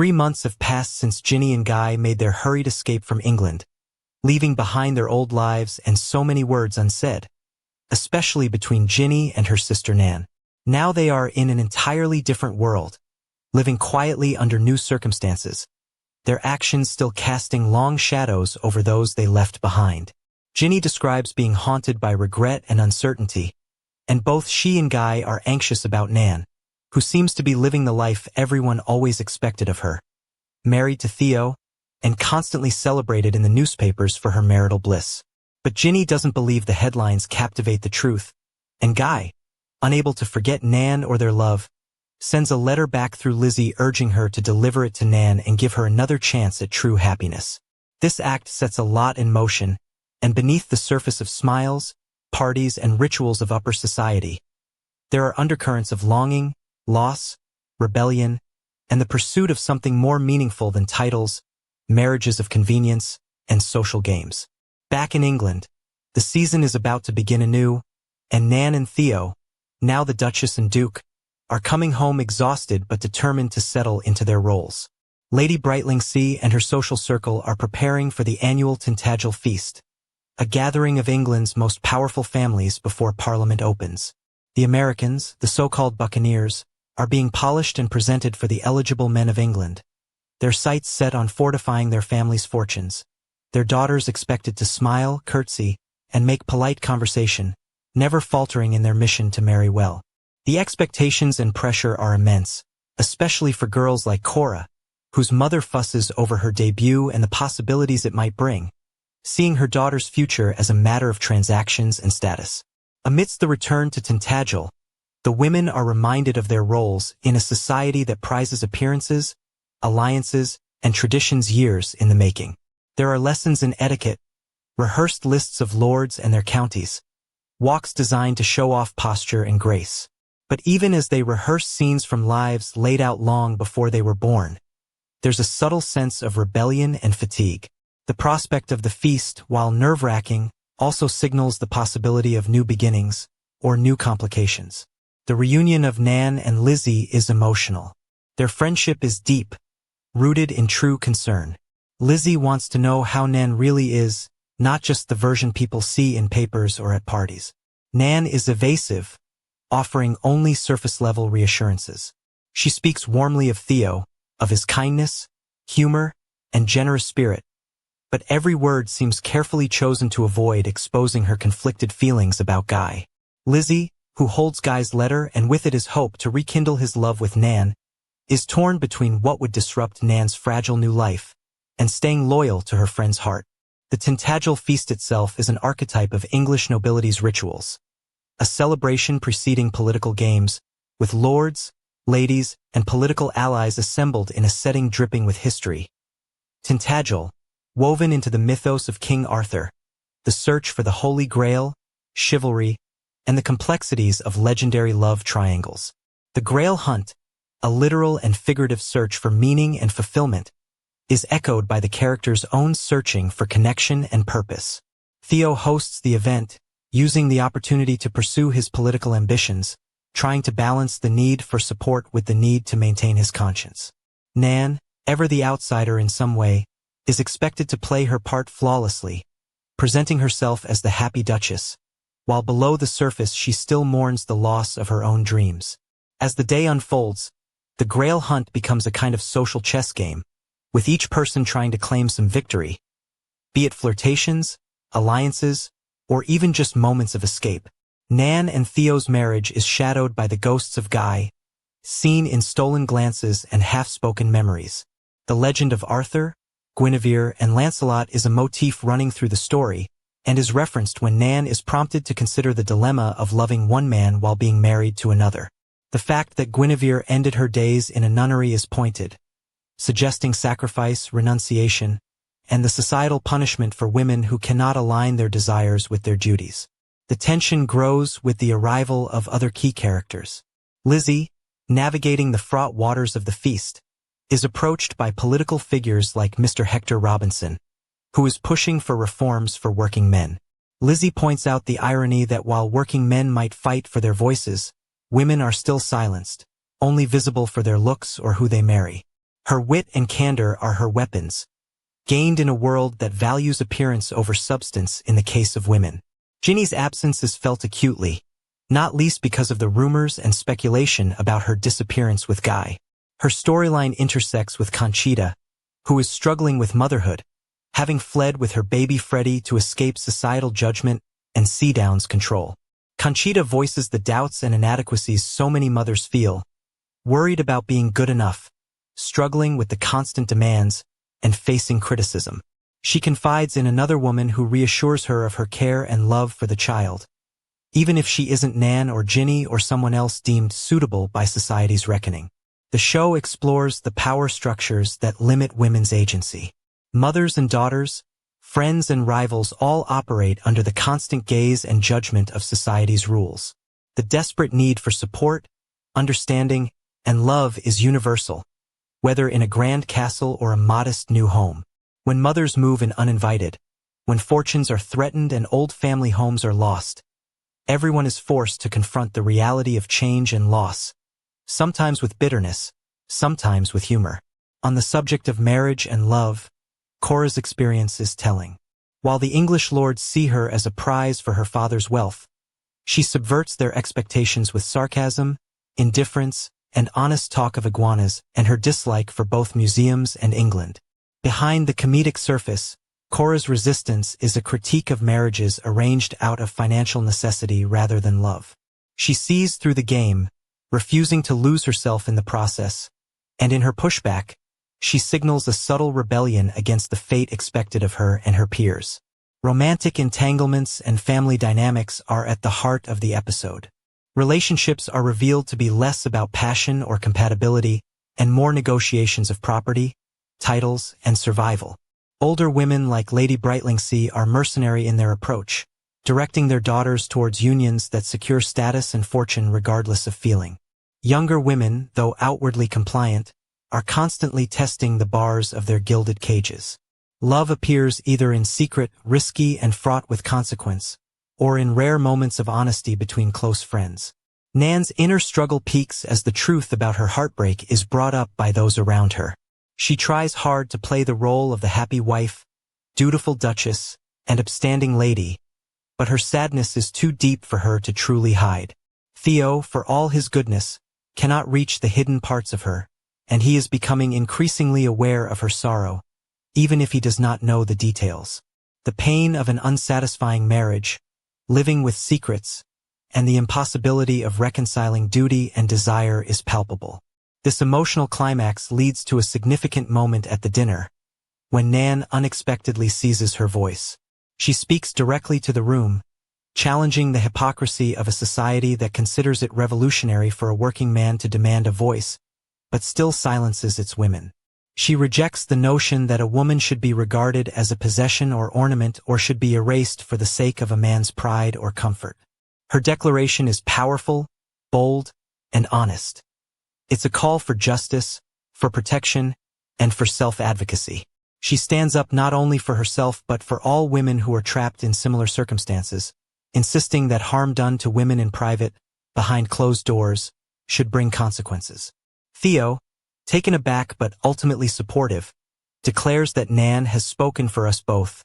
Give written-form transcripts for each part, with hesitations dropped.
3 months have passed since Ginny and Guy made their hurried escape from England, leaving behind their old lives and so many words unsaid, especially between Ginny and her sister Nan. Now they are in an entirely different world, living quietly under new circumstances, their actions still casting long shadows over those they left behind. Ginny describes being haunted by regret and uncertainty, and both she and Guy are anxious about Nan, who seems to be living the life everyone always expected of her. Married to Theo, and constantly celebrated in the newspapers for her marital bliss. But Ginny doesn't believe the headlines captivate the truth, and Guy, unable to forget Nan or their love, sends a letter back through Lizzie urging her to deliver it to Nan and give her another chance at true happiness. This act sets a lot in motion, and beneath the surface of smiles, parties, and rituals of upper society, there are undercurrents of longing, loss, rebellion, and the pursuit of something more meaningful than titles, marriages of convenience, and social games. Back in England, the season is about to begin anew, and Nan and Theo, now the Duchess and Duke, are coming home exhausted but determined to settle into their roles. Lady Brightlingsea and her social circle are preparing for the annual Tintagel feast, a gathering of England's most powerful families before Parliament opens. The Americans, the so-called Buccaneers, are being polished and presented for the eligible men of England, their sights set on fortifying their families' fortunes, their daughters expected to smile, curtsy, and make polite conversation, never faltering in their mission to marry well. The expectations and pressure are immense, especially for girls like Cora, whose mother fusses over her debut and the possibilities it might bring, seeing her daughter's future as a matter of transactions and status. Amidst the return to Tintagel, the women are reminded of their roles in a society that prizes appearances, alliances, and traditions years in the making. There are lessons in etiquette, rehearsed lists of lords and their counties, walks designed to show off posture and grace. But even as they rehearse scenes from lives laid out long before they were born, there's a subtle sense of rebellion and fatigue. The prospect of the feast, while nerve-wracking, also signals the possibility of new beginnings or new complications. The reunion of Nan and Lizzie is emotional. Their friendship is deep, rooted in true concern. Lizzie wants to know how Nan really is, not just the version people see in papers or at parties. Nan is evasive, offering only surface-level reassurances. She speaks warmly of Theo, of his kindness, humor, and generous spirit, but every word seems carefully chosen to avoid exposing her conflicted feelings about Guy. Lizzie, who holds Guy's letter and with it his hope to rekindle his love with Nan, is torn between what would disrupt Nan's fragile new life and staying loyal to her friend's heart. The Tintagel feast itself is an archetype of English nobility's rituals, a celebration preceding political games, with lords, ladies, and political allies assembled in a setting dripping with history. Tintagel, woven into the mythos of King Arthur, the search for the Holy Grail, chivalry, and the complexities of legendary love triangles. The Grail hunt, a literal and figurative search for meaning and fulfillment, is echoed by the character's own searching for connection and purpose. Theo hosts the event, using the opportunity to pursue his political ambitions, trying to balance the need for support with the need to maintain his conscience. Nan, ever the outsider in some way, is expected to play her part flawlessly, presenting herself as the happy Duchess, while below the surface she still mourns the loss of her own dreams. As the day unfolds, the Grail hunt becomes a kind of social chess game, with each person trying to claim some victory, be it flirtations, alliances, or even just moments of escape. Nan and Theo's marriage is shadowed by the ghosts of Guy, seen in stolen glances and half-spoken memories. The legend of Arthur, Guinevere, and Lancelot is a motif running through the story, and is referenced when Nan is prompted to consider the dilemma of loving one man while being married to another. The fact that Guinevere ended her days in a nunnery is pointed, suggesting sacrifice, renunciation, and the societal punishment for women who cannot align their desires with their duties. The tension grows with the arrival of other key characters. Lizzie, navigating the fraught waters of the feast, is approached by political figures like Mr. Hector Robinson, who is pushing for reforms for working men. Lizzie points out the irony that while working men might fight for their voices, women are still silenced, only visible for their looks or who they marry. Her wit and candor are her weapons, gained in a world that values appearance over substance in the case of women. Ginny's absence is felt acutely, not least because of the rumors and speculation about her disappearance with Guy. Her storyline intersects with Conchita, who is struggling with motherhood, having fled with her baby Freddie to escape societal judgment and Seadown's control. Conchita voices the doubts and inadequacies so many mothers feel, worried about being good enough, struggling with the constant demands, and facing criticism. She confides in another woman who reassures her of her care and love for the child, even if she isn't Nan or Ginny or someone else deemed suitable by society's reckoning. The show explores the power structures that limit women's agency. Mothers and daughters, friends and rivals all operate under the constant gaze and judgment of society's rules. The desperate need for support, understanding, and love is universal, whether in a grand castle or a modest new home. When mothers move in uninvited, when fortunes are threatened and old family homes are lost, everyone is forced to confront the reality of change and loss, sometimes with bitterness, sometimes with humor. On the subject of marriage and love, Cora's experience is telling. While the English lords see her as a prize for her father's wealth, she subverts their expectations with sarcasm, indifference, and honest talk of iguanas and her dislike for both museums and England. Behind the comedic surface, Cora's resistance is a critique of marriages arranged out of financial necessity rather than love. She sees through the game, refusing to lose herself in the process, and in her pushback, she signals a subtle rebellion against the fate expected of her and her peers. Romantic entanglements and family dynamics are at the heart of the episode. Relationships are revealed to be less about passion or compatibility and more negotiations of property, titles, and survival. Older women like Lady Brightlingsea are mercenary in their approach, directing their daughters towards unions that secure status and fortune regardless of feeling. Younger women, though outwardly compliant, are constantly testing the bars of their gilded cages. Love appears either in secret, risky, and fraught with consequence, or in rare moments of honesty between close friends. Nan's inner struggle peaks as the truth about her heartbreak is brought up by those around her. She tries hard to play the role of the happy wife, dutiful duchess, and upstanding lady, but her sadness is too deep for her to truly hide. Theo, for all his goodness, cannot reach the hidden parts of her, and he is becoming increasingly aware of her sorrow, even if he does not know the details. The pain of an unsatisfying marriage, living with secrets, and the impossibility of reconciling duty and desire is palpable. This emotional climax leads to a significant moment at the dinner, when Nan unexpectedly seizes her voice. She speaks directly to the room, challenging the hypocrisy of a society that considers it revolutionary for a working man to demand a voice, but still silences its women. She rejects the notion that a woman should be regarded as a possession or ornament or should be erased for the sake of a man's pride or comfort. Her declaration is powerful, bold, and honest. It's a call for justice, for protection, and for self-advocacy. She stands up not only for herself but for all women who are trapped in similar circumstances, insisting that harm done to women in private, behind closed doors, should bring consequences. Theo, taken aback but ultimately supportive, declares that Nan has spoken for us both,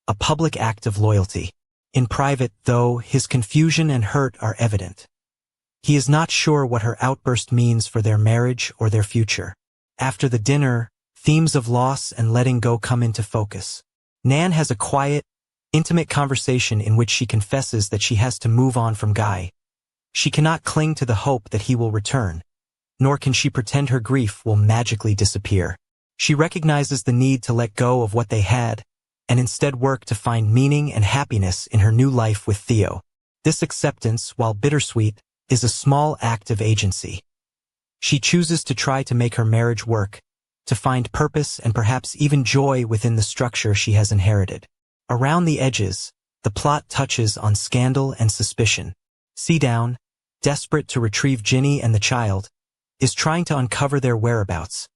a public act of loyalty. In private, though, his confusion and hurt are evident. He is not sure what her outburst means for their marriage or their future. After the dinner, themes of loss and letting go come into focus. Nan has a quiet, intimate conversation in which she confesses that she has to move on from Guy. She cannot cling to the hope that he will return, nor can she pretend her grief will magically disappear. She recognizes the need to let go of what they had, and instead work to find meaning and happiness in her new life with Theo. This acceptance, while bittersweet, is a small act of agency. She chooses to try to make her marriage work, to find purpose and perhaps even joy within the structure she has inherited. Around the edges, the plot touches on scandal and suspicion. Seadown, desperate to retrieve Ginny and the child, is trying to uncover their whereabouts,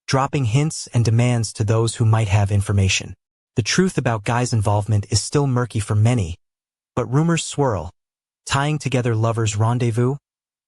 dropping hints and demands to those who might have information. The truth about Guy's involvement is still murky for many, but rumors swirl, tying together lovers' rendezvous,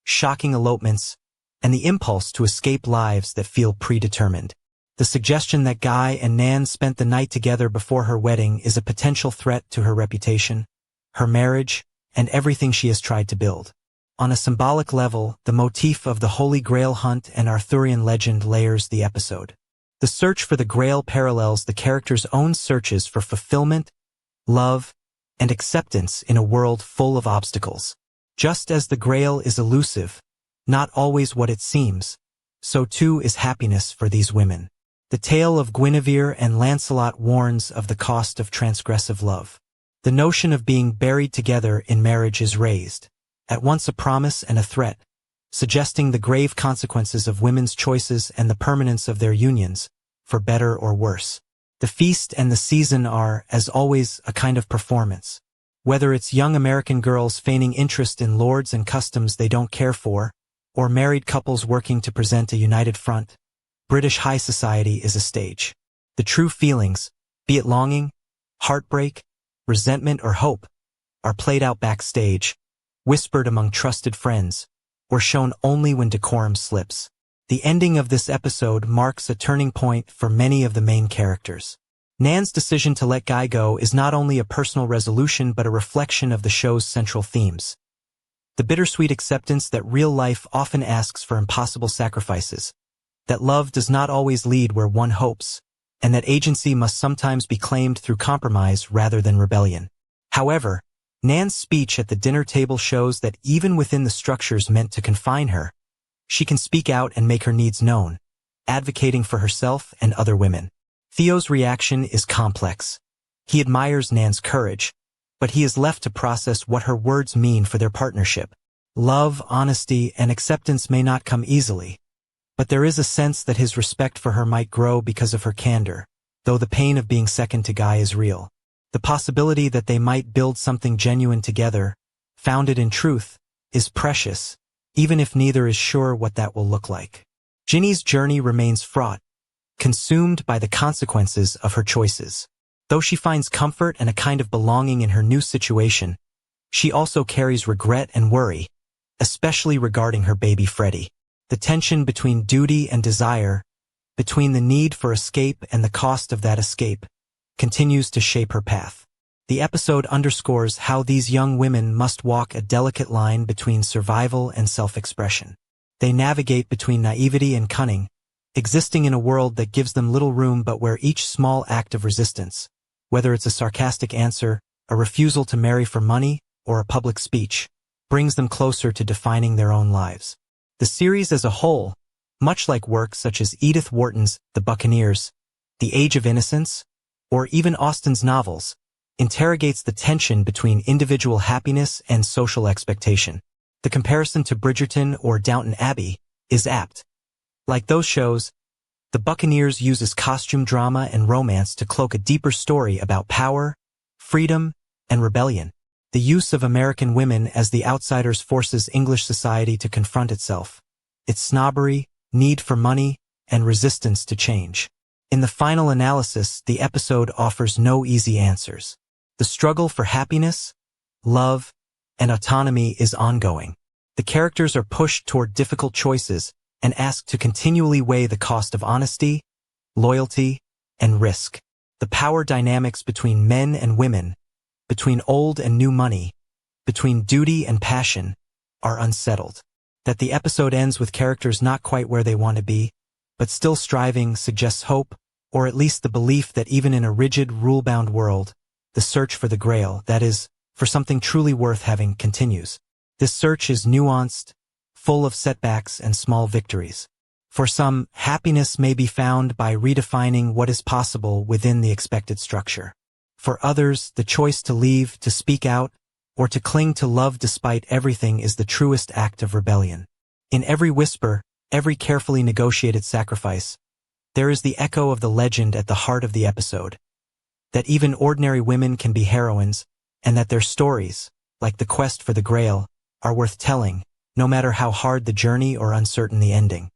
shocking elopements, and the impulse to escape lives that feel predetermined. The suggestion that Guy and Nan spent the night together before her wedding is a potential threat to her reputation, her marriage, and everything she has tried to build. On a symbolic level, the motif of the Holy Grail hunt and Arthurian legend layers the episode. The search for the Grail parallels the characters' own searches for fulfillment, love, and acceptance in a world full of obstacles. Just as the Grail is elusive, not always what it seems, so too is happiness for these women. The tale of Guinevere and Lancelot warns of the cost of transgressive love. The notion of being buried together in marriage is raised, at once a promise and a threat, suggesting the grave consequences of women's choices and the permanence of their unions, for better or worse. The feast and the season are, as always, a kind of performance. Whether it's young American girls feigning interest in lords and customs they don't care for, or married couples working to present a united front, British high society is a stage. The true feelings, be it longing, heartbreak, resentment, or hope, are played out backstage, whispered among trusted friends, or shown only when decorum slips. The ending of this episode marks a turning point for many of the main characters. Nan's decision to let Guy go is not only a personal resolution but a reflection of the show's central themes. The bittersweet acceptance that real life often asks for impossible sacrifices, that love does not always lead where one hopes, and that agency must sometimes be claimed through compromise rather than rebellion. However, Nan's speech at the dinner table shows that even within the structures meant to confine her, she can speak out and make her needs known, advocating for herself and other women. Theo's reaction is complex. He admires Nan's courage, but he is left to process what her words mean for their partnership. Love, honesty, and acceptance may not come easily, but there is a sense that his respect for her might grow because of her candor, though the pain of being second to Guy is real. The possibility that they might build something genuine together, founded in truth, is precious, even if neither is sure what that will look like. Ginny's journey remains fraught, consumed by the consequences of her choices. Though she finds comfort and a kind of belonging in her new situation, she also carries regret and worry, especially regarding her baby Freddie. The tension between duty and desire, between the need for escape and the cost of that escape, continues to shape her path. The episode underscores how these young women must walk a delicate line between survival and self-expression. They navigate between naivety and cunning, existing in a world that gives them little room but where each small act of resistance, whether it's a sarcastic answer, a refusal to marry for money, or a public speech, brings them closer to defining their own lives. The series as a whole, much like works such as Edith Wharton's The Buccaneers, The Age of Innocence, or even Austen's novels, interrogates the tension between individual happiness and social expectation. The comparison to Bridgerton or Downton Abbey is apt. Like those shows, The Buccaneers uses costume drama and romance to cloak a deeper story about power, freedom, and rebellion. The use of American women as the outsiders forces English society to confront itself, its snobbery, need for money, and resistance to change. In the final analysis, the episode offers no easy answers. The struggle for happiness, love, and autonomy is ongoing. The characters are pushed toward difficult choices and asked to continually weigh the cost of honesty, loyalty, and risk. The power dynamics between men and women, between old and new money, between duty and passion, are unsettled. That the episode ends with characters not quite where they want to be, but still striving suggests hope, or at least the belief that even in a rigid, rule-bound world, the search for the Grail, that is, for something truly worth having, continues. This search is nuanced, full of setbacks and small victories. For some, happiness may be found by redefining what is possible within the expected structure. For others, the choice to leave, to speak out, or to cling to love despite everything is the truest act of rebellion. In every whisper, every carefully negotiated sacrifice, there is the echo of the legend at the heart of the episode, that even ordinary women can be heroines, and that their stories, like the quest for the Grail, are worth telling, no matter how hard the journey or uncertain the ending.